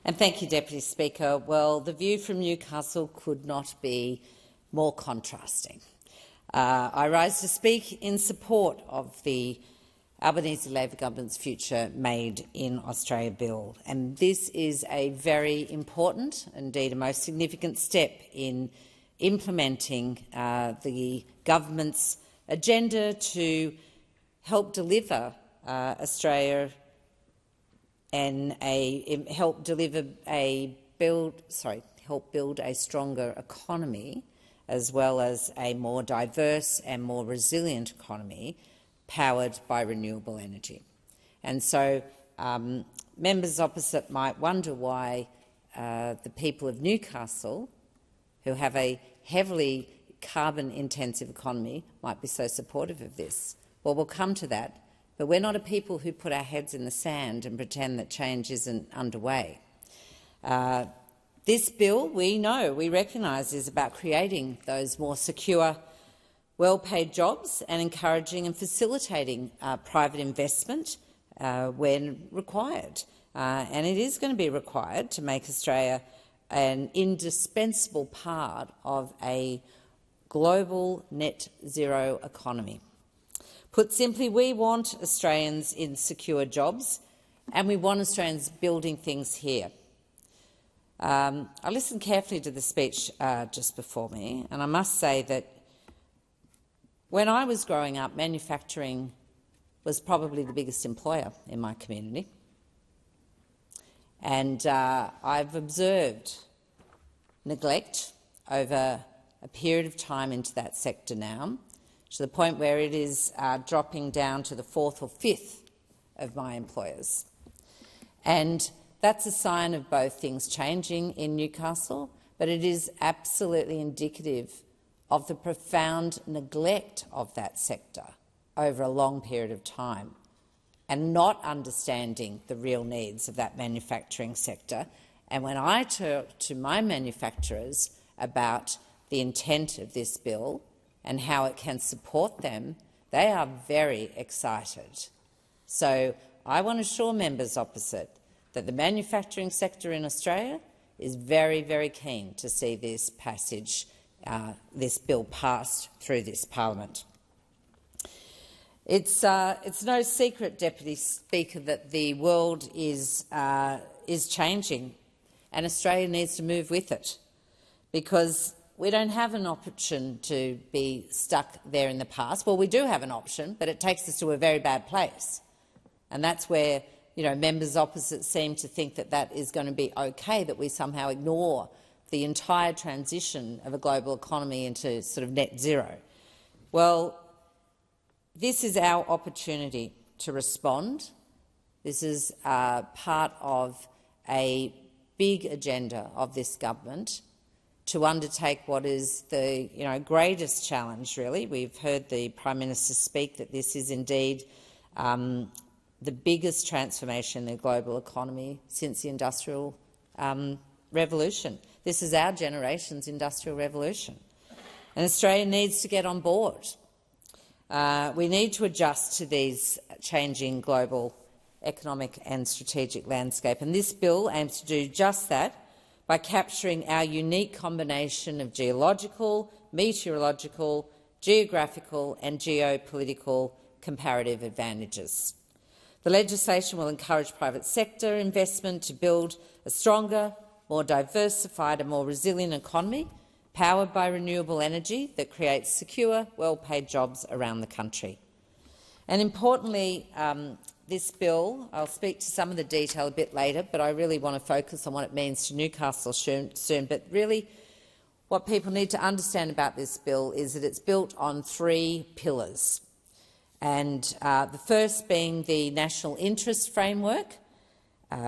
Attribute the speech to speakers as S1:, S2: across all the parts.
S1: And thank you, Deputy Speaker. Well, the view from Newcastle could not be more contrasting. I rise to speak in support of the Albanese Labor government's Future Made in Australia bill, and this is a very important, indeed a most significant step in implementing the government's agenda to help deliver Australia and help build a stronger economy, as well as a more diverse and more resilient economy powered by renewable energy. And so members opposite might wonder why the people of Newcastle, who have a heavily carbon-intensive economy, might be so supportive of this. Well, we'll come to that, but we're not a people who put our heads in the sand and pretend that change isn't underway. This bill, we recognise, is about creating those more secure, well-paid jobs and encouraging and facilitating private investment when required. And it is going to be required to make Australia an indispensable part of a global net zero economy. Put simply, we want Australians in secure jobs and we want Australians building things here. I listened carefully to the speech just before me, and I must say that when I was growing up, manufacturing was probably the biggest employer in my community. And I've observed neglect over a period of time into that sector now, to the point where it is dropping down to the fourth or fifth of my employers. And that's a sign of both things changing in Newcastle, but it is absolutely indicative of the profound neglect of that sector over a long period of time and not understanding the real needs of that manufacturing sector. And when I talk to my manufacturers about the intent of this bill and how it can support them, they are very excited. So I want to assure members opposite that the manufacturing sector in Australia is very, very keen to see this this bill passed through this parliament. It's no secret, Deputy Speaker, that the world is changing, and Australia needs to move with it, because we don't have an option to be stuck there in the past. Well, we do have an option, but it takes us to a very bad place, and that's where members opposite seem to think that that is going to be okay, that we somehow ignore the entire transition of a global economy into sort of net zero. Well, this is our opportunity to respond. This is part of a big agenda of this government to undertake what is the greatest challenge, really. We've heard the Prime Minister speak that this is indeed the biggest transformation in the global economy since the Industrial Revolution. This is our generation's Industrial Revolution, and Australia needs to get on board. We need to adjust to these changing global economic and strategic landscape, and this bill aims to do just that by capturing our unique combination of geological, meteorological, geographical and geopolitical comparative advantages. The legislation will encourage private sector investment to build a stronger, more diversified and more resilient economy powered by renewable energy that creates secure, well-paid jobs around the country. And importantly, this bill, I'll speak to some of the detail a bit later, but I really want to focus on what it means to Newcastle soon. But really, what people need to understand about this bill is that it's built on three pillars. And the first being the national interest framework,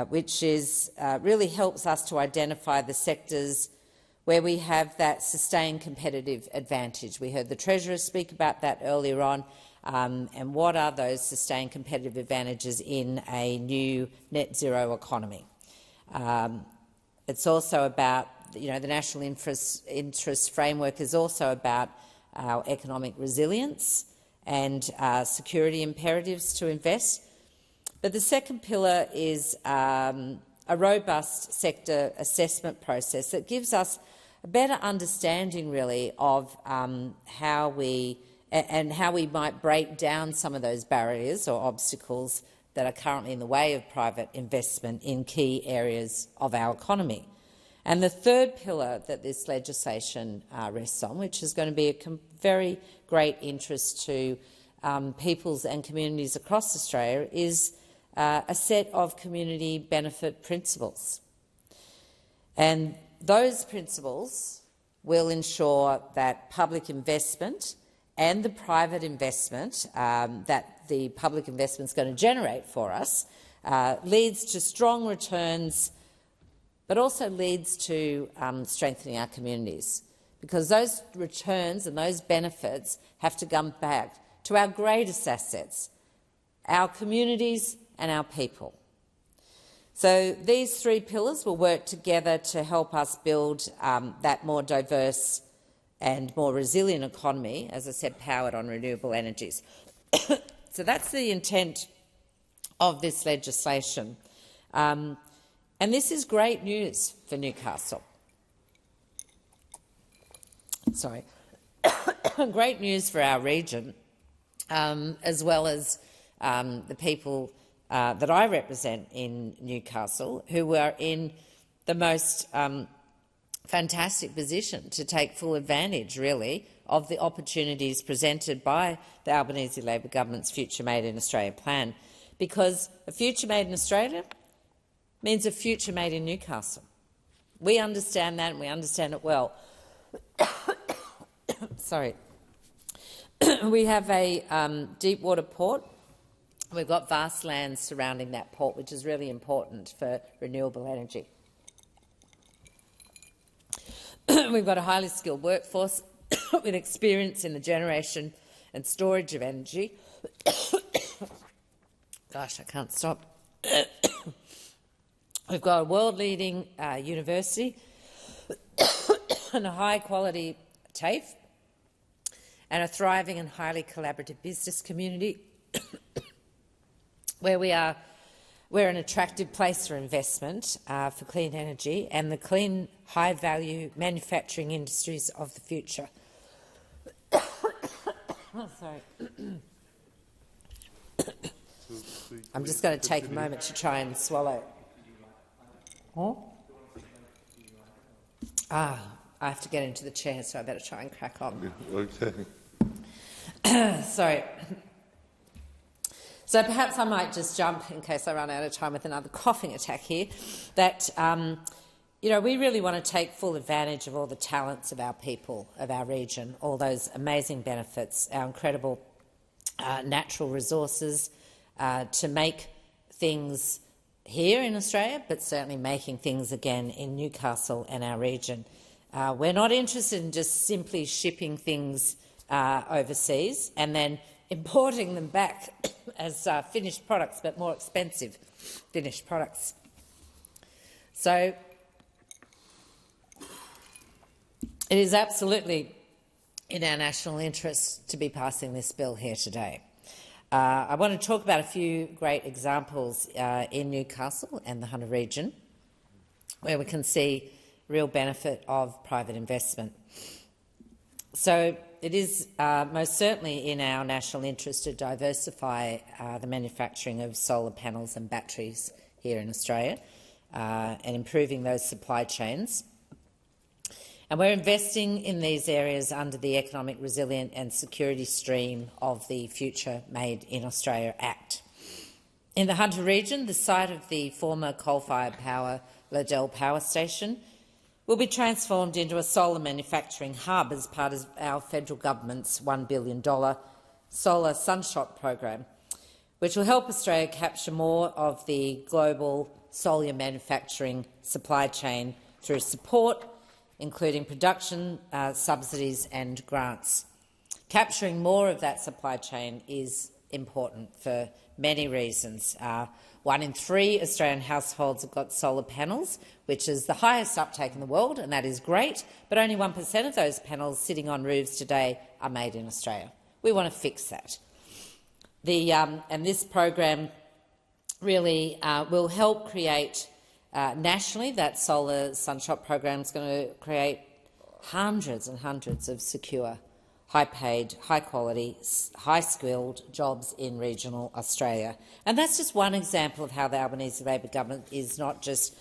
S1: which really helps us to identify the sectors where we have that sustained competitive advantage. We heard the Treasurer speak about that earlier on, and what are those sustained competitive advantages in a new net zero economy. It's also about, the national interest framework is also about our economic resilience and security imperatives to invest. But the second pillar is a robust sector assessment process that gives us a better understanding, really, of how we might break down some of those barriers or obstacles that are currently in the way of private investment in key areas of our economy. And the third pillar that this legislation rests on, which is going to be a very great interest to peoples and communities across Australia, is a set of community benefit principles. And those principles will ensure that public investment and the private investment that the public investment is going to generate for us leads to strong returns, but also leads to strengthening our communities, because those returns and those benefits have to come back to our greatest assets, our communities and our people. So these three pillars will work together to help us build that more diverse and more resilient economy, as I said, powered on renewable energies. So that's the intent of this legislation. And this is great news for Newcastle. Sorry. Great news for our region, as well as the people that I represent in Newcastle, who are in the most fantastic position to take full advantage, really, of the opportunities presented by the Albanese Labor government's Future Made in Australia plan, because a future made in Australia means a future made in Newcastle. We understand that, and we understand it well. Sorry. We have a deep water port. We've got vast lands surrounding that port, which is really important for renewable energy. We've got a highly skilled workforce with experience in the generation and storage of energy. Gosh, I can't stop. We've got a world-leading university and a high-quality TAFE, and a thriving and highly collaborative business community where we're an attractive place for investment for clean energy and the clean, high-value manufacturing industries of the future. Oh, sorry. I'm just going to take a moment to try and swallow. Huh? I have to get into the chair, so I better try and crack on. Okay. Sorry. So perhaps I might just jump, in case I run out of time, with another coughing attack here, that we really want to take full advantage of all the talents of our people, of our region, all those amazing benefits, our incredible natural resources, to make things here in Australia, but certainly making things again in Newcastle and our region. We're not interested in just simply shipping things overseas and then importing them back as finished products, but more expensive finished products. So it is absolutely in our national interest to be passing this bill here today. I want to talk about a few great examples in Newcastle and the Hunter region where we can see real benefit of private investment. So it is most certainly in our national interest to diversify the manufacturing of solar panels and batteries here in Australia and improving those supply chains. And we're investing in these areas under the Economic Resilience and Security stream of the Future Made in Australia Act. In the Hunter region, the site of the former coal-fired power Liddell Power Station will be transformed into a solar manufacturing hub as part of our federal government's $1 billion Solar Sunshot program, which will help Australia capture more of the global solar manufacturing supply chain through support, including production, subsidies and grants. Capturing more of that supply chain is important for many reasons. 1 in 3 Australian households have got solar panels, which is the highest uptake in the world, and that is great, but only 1% of those panels sitting on roofs today are made in Australia. We want to fix that. And this program really will help create nationally, that solar sunshot program is going to create hundreds and hundreds of secure, high-paid, high-quality, high-skilled jobs in regional Australia. And that's just one example of how the Albanese Labor government is not just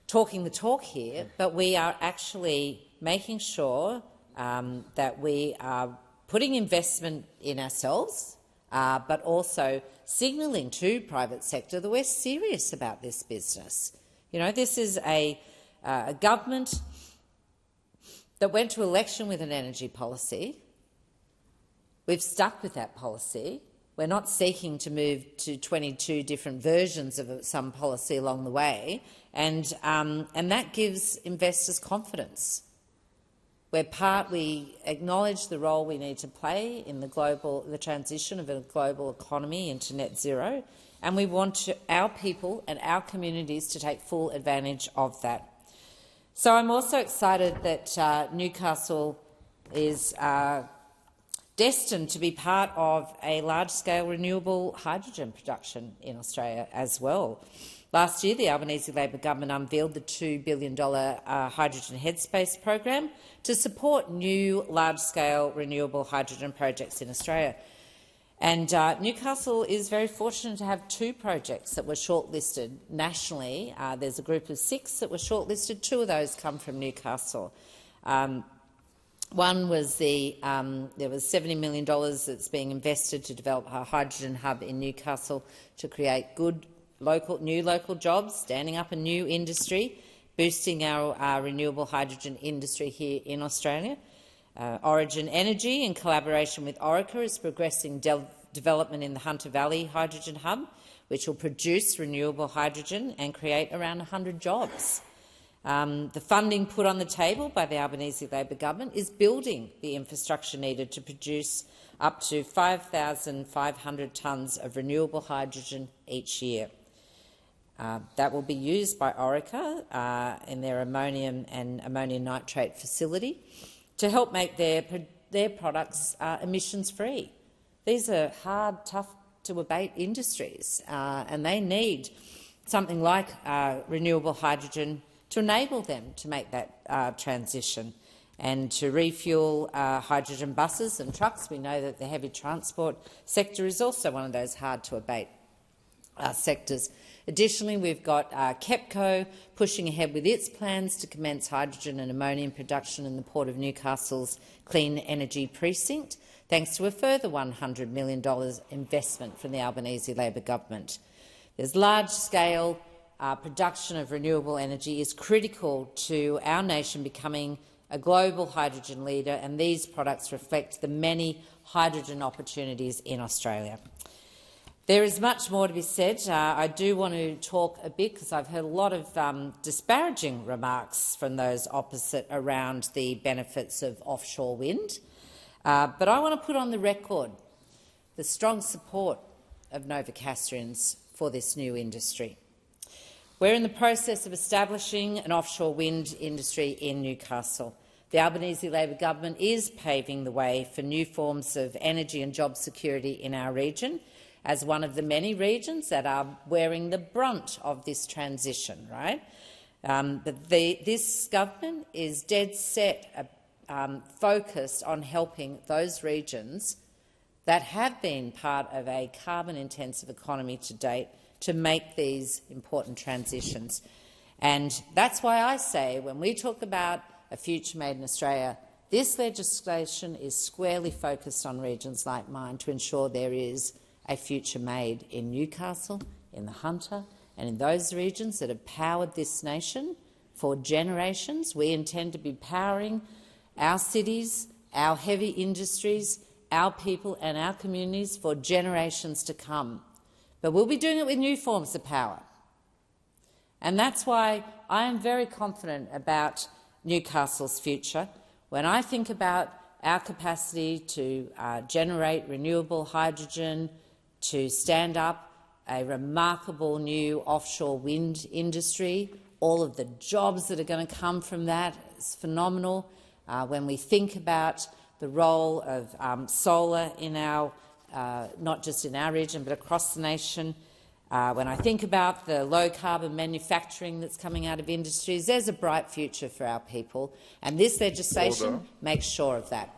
S1: talking the talk here, but we are actually making sure that we are putting investment in ourselves, but also signalling to private sector that we're serious about this business. You know, this is a government that went to election with an energy policy. We've stuck with that policy. We're not seeking to move to 22 different versions of some policy along the way, and that gives investors confidence. We acknowledge the role we need to play in the transition of a global economy into net zero, and we want our people and our communities to take full advantage of that. So I'm also excited that Newcastle is destined to be part of a large-scale renewable hydrogen production in Australia as well. Last year, the Albanese Labor government unveiled the $2 billion hydrogen headspace program to support new large-scale renewable hydrogen projects in Australia. And Newcastle is very fortunate to have 2 projects that were shortlisted nationally. There's a group of 6 that were shortlisted. 2 of those come from Newcastle. One was there was $70 million that's being invested to develop a hydrogen hub in Newcastle to create good new local jobs, standing up a new industry, boosting our renewable hydrogen industry here in Australia. Origin Energy, in collaboration with Orica, is progressing development in the Hunter Valley Hydrogen Hub, which will produce renewable hydrogen and create around 100 jobs. The funding put on the table by the Albanese Labor government is building the infrastructure needed to produce up to 5,500 tonnes of renewable hydrogen each year. That will be used by Orica in their ammonium and ammonium nitrate facility to help make their products emissions-free. These are hard, tough-to-abate industries, and they need something like renewable hydrogen to enable them to make that transition and to refuel hydrogen buses and trucks. We know that the heavy transport sector is also one of those hard-to-abate sectors. Additionally, we've got KEPCO pushing ahead with its plans to commence hydrogen and ammonium production in the Port of Newcastle's Clean Energy Precinct, thanks to a further $100 million investment from the Albanese Labor government. There's large-scale production of renewable energy is critical to our nation becoming a global hydrogen leader, and these products reflect the many hydrogen opportunities in Australia. There is much more to be said. I do want to talk a bit, because I've heard a lot of disparaging remarks from those opposite around the benefits of offshore wind. But I want to put on the record the strong support of Novocastrians for this new industry. We're in the process of establishing an offshore wind industry in Newcastle. The Albanese Labor government is paving the way for new forms of energy and job security in our region, as one of the many regions that are wearing the brunt of this transition. Right? But this government is dead set, focused on helping those regions that have been part of a carbon-intensive economy to date to make these important transitions. And that's why I say, when we talk about a future made in Australia, this legislation is squarely focused on regions like mine to ensure there is a future made in Newcastle, in the Hunter, and in those regions that have powered this nation for generations. We intend to be powering our cities, our heavy industries, our people and our communities for generations to come. But we'll be doing it with new forms of power. And that's why I am very confident about Newcastle's future. When I think about our capacity to generate renewable hydrogen, to stand up a remarkable new offshore wind industry, all of the jobs that are going to come from that is phenomenal. When we think about the role of solar in our, not just in our region but across the nation, When I think about the low-carbon manufacturing that's coming out of industries, there's a bright future for our people, and this legislation makes sure of that.